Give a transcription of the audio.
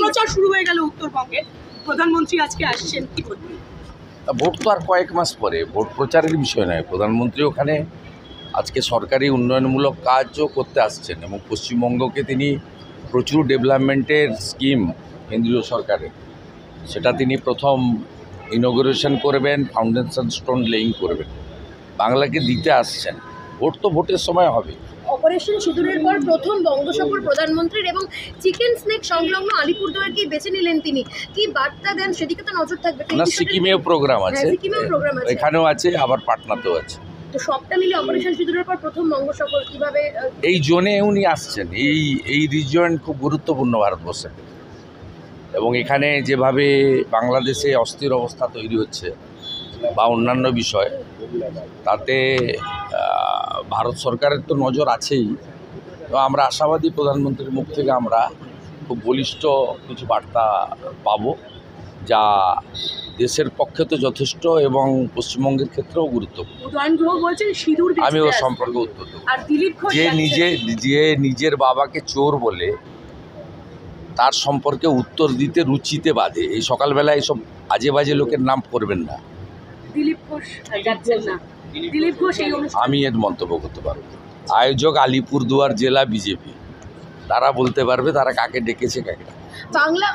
প্রচার শুরু হয়ে গেল উত্তরবঙ্গে, প্রধানমন্ত্রী আজকে আসছেন, কি বলবেন? ভোট তো আর কয়েক মাস পরে, ভোট প্রচারের বিষয় নয়। প্রধানমন্ত্রী ওখানে আজকে সরকারি উন্নয়নমূলক কাজও করতে আসছেন এবং পশ্চিমবঙ্গকে তিনি প্রচুর ডেভেলপমেন্টের স্কিম কেন্দ্রীয় সরকারের, সেটা তিনি প্রথম ইনগ্রেশন করবেন, ফাউন্ডেশন স্টোন লেইং করবেন, বাংলাকে দিতে আসছেন। ভোট তো ভোটের সময় হবে। অপারেশন সিঁদুরের পর প্রথম বঙ্গ সফর প্রধানমন্ত্রীর এবং চিকেন স্নেক সংলগ্ন আলিপুরদুয়ারকে বেছে নিলেন তিনি, কি বার্তা দেন সেদিকে তো নজর থাকবে। না, সিকিমেও প্রোগ্রাম আছে, সিকিমেও প্রোগ্রাম আছে, এখানেও আছে, আবার পাটনাতেও আছে। তো সবটা মিলে অপারেশন সিঁদুরের পর প্রথম বঙ্গ সফর কিভাবে? এই জোনে উনি আসছেন, এই রিজন খুব গুরুত্বপূর্ণ ভারতবর্ষের, এবং এখানে যেভাবে বাংলাদেশে অস্থির অবস্থা তৈরি হচ্ছে বা অন্যান্য বিষয়, তাতে ভারত সরকারের তো নজর আছেই। তো আমরা আশাবাদী প্রধানমন্ত্রীর মুখ থেকে আমরা খুব বলিষ্ঠ কিছু বার্তা পাবো, যা দেশের পক্ষে তো যথেষ্ট এবং পশ্চিমবঙ্গের ক্ষেত্রেও গুরুত্বপূর্ণ। উদয়ন গুহ বলছেন সিঁদুর আমি ওর সম্পর্কে উত্তর দেবো। আর দিলীপ ঘোষ যে নিজের বাবাকে চোর বলে তার সম্পর্কে উত্তর দিতে রুচিতে বাঁধে, এই সকালবেলা এইসব আজে বাজে লোকের নাম করবেন না। দিলীপ ঘোষ যাচ্ছেন না, দিলীপ ঘোষ এই অনুষ্ঠানে আমি এর মন্তব্য করতে পারবো। আয়োজক আলিপুরদুয়ার জেলা বিজেপি, তারা বলতে পারবে তারা কাকে ডেকেছে কাকে। বাংলা